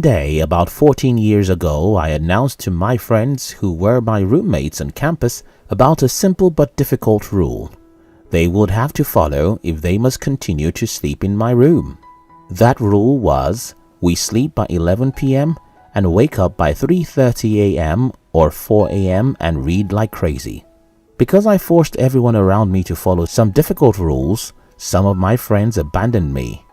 One day, about 14 years ago, I announced to my friends who were my roommates on campus about a simple but difficult rule they would have to follow if they must continue to sleep in my room. That rule was, we sleep by 11 p.m. and wake up by 3:30 a.m. or 4 a.m. and read like crazy. Because I forced everyone around me to follow some difficult rules, some of my friends abandoned me.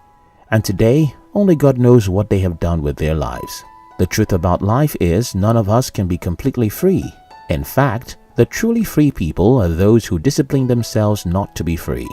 And today, only God knows what they have done with their lives. The truth about life is none of us can be completely free. In fact, the truly free people are those who discipline themselves not to be free.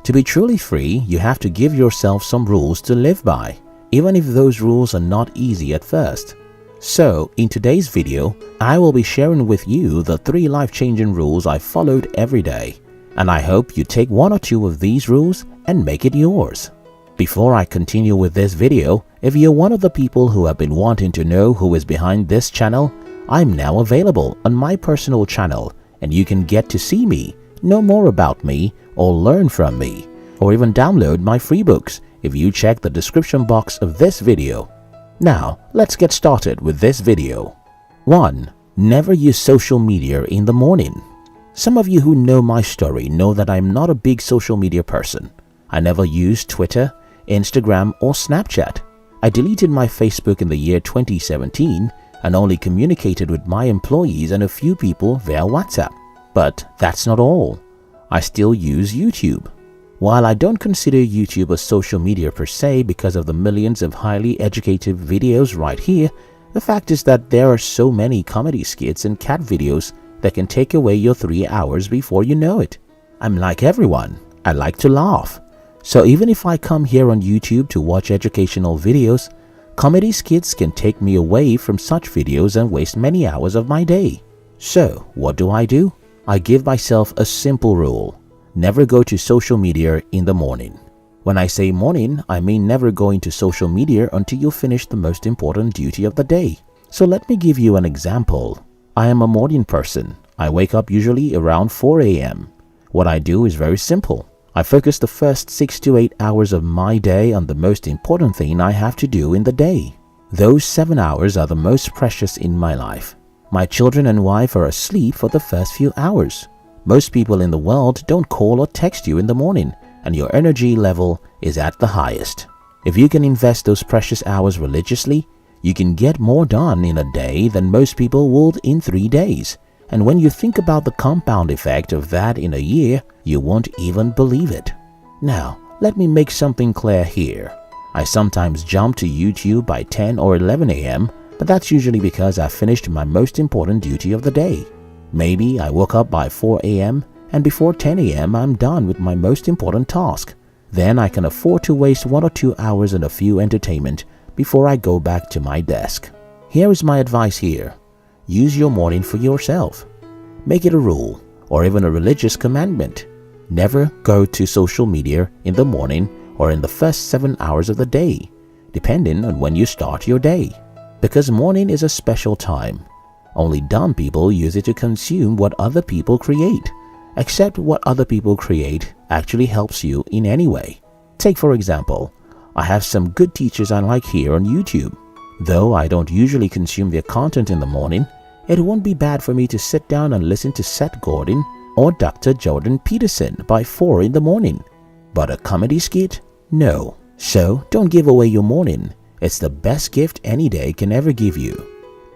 To be truly free, you have to give yourself some rules to live by, even if those rules are not easy at first. So, in today's video, I will be sharing with you the 3 life-changing rules I followed every day. And I hope you take 1 or 2 of these rules and make it yours. Before I continue with this video, if you're one of the people who have been wanting to know who is behind this channel, I'm now available on my personal channel and you can get to see me, know more about me, or learn from me, or even download my free books if you check the description box of this video. Now, let's get started with this video. 1. Never use social media in the morning. Some of you who know my story know that I'm not a big social media person. I never used Twitter, Instagram, or Snapchat. I deleted my Facebook in the year 2017 and only communicated with my employees and a few people via WhatsApp. But that's not all. I still use YouTube. While I don't consider YouTube a social media per se because of the millions of highly educative videos right here, the fact is that there are so many comedy skits and cat videos that can take away your 3 hours before you know it. I'm like everyone. I like to laugh. So even if I come here on YouTube to watch educational videos, comedy skits can take me away from such videos and waste many hours of my day. So what do? I give myself a simple rule. Never go to social media in the morning. When I say morning, I mean never go into social media until you finish the most important duty of the day. So let me give you an example. I am a morning person. I wake up usually around 4 a.m. What I do is very simple. I focus the first 6 to 8 hours of my day on the most important thing I have to do in the day. Those 7 hours are the most precious in my life. My children and wife are asleep for the first few hours. Most people in the world don't call or text you in the morning, and your energy level is at the highest. If you can invest those precious hours religiously, you can get more done in a day than most people would in 3 days. And when you think about the compound effect of that in a year, you won't even believe it. Now, let me make something clear here. I sometimes jump to YouTube by 10 or 11 a.m., but that's usually because I finished my most important duty of the day. Maybe I woke up by 4 a.m. and before 10 a.m. I'm done with my most important task. Then I can afford to waste 1 or 2 hours on a few entertainment before I go back to my desk. Here is my advice here. Use your morning for yourself. Make it a rule or even a religious commandment. Never go to social media in the morning or in the first 7 hours of the day, depending on when you start your day. Because morning is a special time. Only dumb people use it to consume what other people create. Except what other people create actually helps you in any way. Take for example, I have some good teachers I like here on YouTube. Though I don't usually consume their content in the morning, it won't be bad for me to sit down and listen to Seth Godin or Dr. Jordan Peterson by 4 in the morning. But a comedy skit? No. So don't give away your morning. It's the best gift any day can ever give you.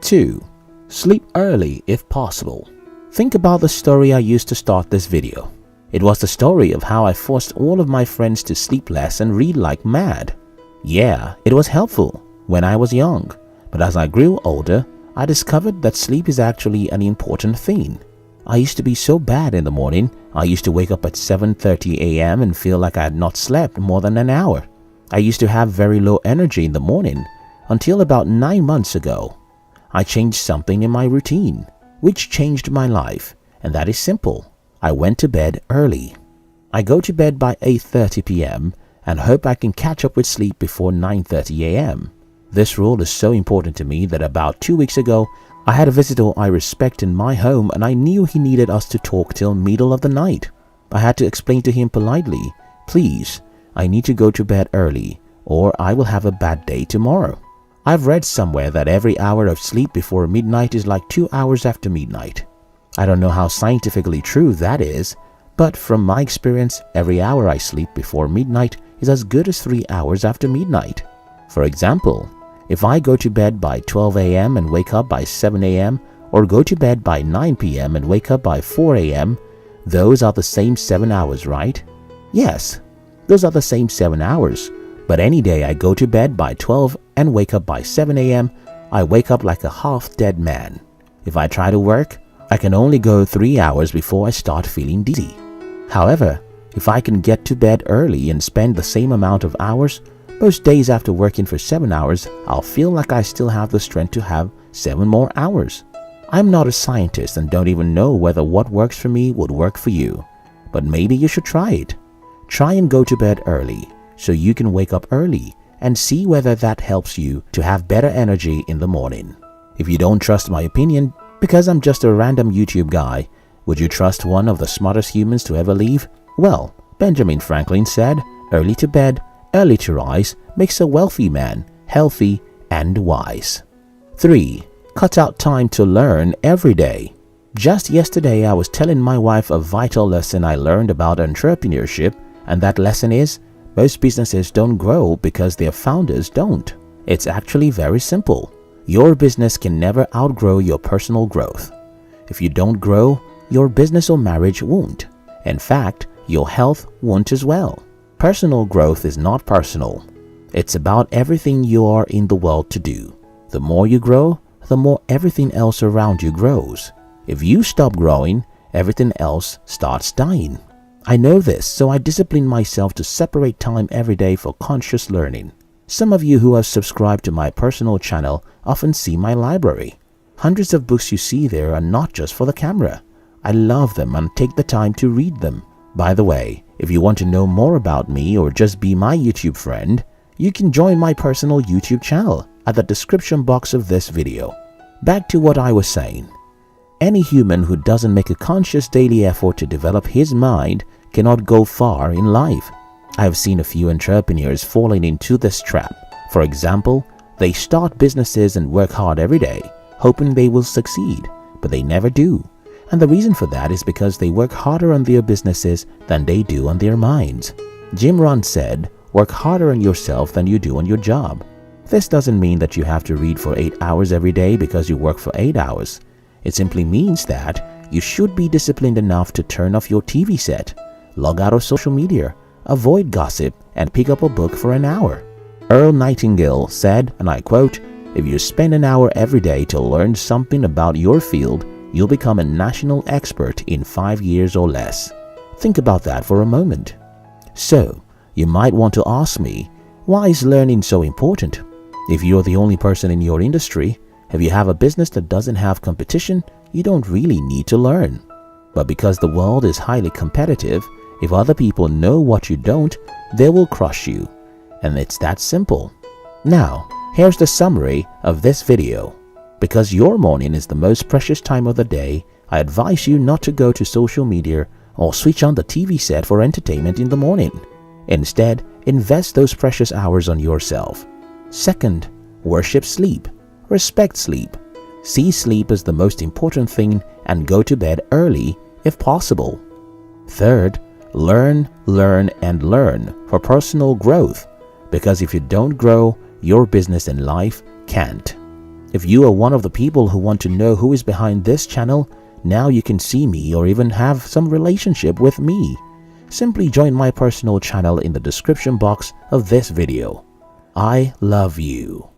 2. Sleep early if possible. Think about the story I used to start this video. It was the story of how I forced all of my friends to sleep less and read like mad. Yeah, it was helpful when I was young, but as I grew older, I discovered that sleep is actually an important thing. I used to be so bad in the morning. I used to wake up at 7:30 a.m. and feel like I had not slept more than an hour. I used to have very low energy in the morning until about 9 months ago. I changed something in my routine, which changed my life, and that is simple. I went to bed early. I go to bed by 8:30 p.m. and hope I can catch up with sleep before 9:30 a.m. This rule is so important to me that about 2 weeks ago, I had a visitor I respect in my home and I knew he needed us to talk till middle of the night. I had to explain to him politely, please, I need to go to bed early or I will have a bad day tomorrow. I've read somewhere that every hour of sleep before midnight is like 2 hours after midnight. I don't know how scientifically true that is, but from my experience, every hour I sleep before midnight is as good as 3 hours after midnight. For example, if I go to bed by 12 a.m. and wake up by 7 a.m., or go to bed by 9 p.m. and wake up by 4 a.m., those are the same 7 hours, right? Yes, those are the same 7 hours. But any day I go to bed by 12 and wake up by 7 a.m., I wake up like a half-dead man. If I try to work, I can only go 3 hours before I start feeling dizzy. However, if I can get to bed early and spend the same amount of hours, most days after working for 7 hours, I'll feel like I still have the strength to have 7 more hours. I'm not a scientist and don't even know whether what works for me would work for you. But maybe you should try it. Try and go to bed early so you can wake up early and see whether that helps you to have better energy in the morning. If you don't trust my opinion, because I'm just a random YouTube guy, would you trust one of the smartest humans to ever live? Well, Benjamin Franklin said, "Early to bed, early to rise makes a wealthy man healthy and wise." 3. Cut out time to learn every day. Just yesterday, I was telling my wife a vital lesson I learned about entrepreneurship, and that lesson is, most businesses don't grow because their founders don't. It's actually very simple. Your business can never outgrow your personal growth. If you don't grow, your business or marriage won't. In fact, your health won't as well. Personal growth is not personal. It's about everything you are in the world to do. The more you grow, the more everything else around you grows. If you stop growing, everything else starts dying. I know this, so I discipline myself to separate time every day for conscious learning. Some of you who have subscribed to my personal channel often see my library. Hundreds of books you see there are not just for the camera. I love them and take the time to read them. By the way, if you want to know more about me or just be my YouTube friend, you can join my personal YouTube channel at the description box of this video. Back to what I was saying. Any human who doesn't make a conscious daily effort to develop his mind cannot go far in life. I have seen a few entrepreneurs falling into this trap. For example, they start businesses and work hard every day, hoping they will succeed, but they never do. And the reason for that is because they work harder on their businesses than they do on their minds. Jim Rohn said, "Work harder on yourself than you do on your job." This doesn't mean that you have to read for 8 hours every day because you work for 8 hours. It simply means that you should be disciplined enough to turn off your TV set, log out of social media, avoid gossip, and pick up a book for an hour. Earl Nightingale said, and I quote, "If you spend an hour every day to learn something about your field, you'll become a national expert in 5 years or less." Think about that for a moment. So, you might want to ask me, why is learning so important? If you're the only person in your industry, if you have a business that doesn't have competition, you don't really need to learn. But because the world is highly competitive, if other people know what you don't, they will crush you. And it's that simple. Now, here's the summary of this video. Because your morning is the most precious time of the day, I advise you not to go to social media or switch on the TV set for entertainment in the morning. Instead, invest those precious hours on yourself. Second, worship sleep. Respect sleep. See sleep as the most important thing and go to bed early if possible. Third, learn, learn, and learn for personal growth. Because if you don't grow, your business and life can't. If you are one of the people who want to know who is behind this channel, now you can see me or even have some relationship with me. Simply join my personal channel in the description box of this video. I love you.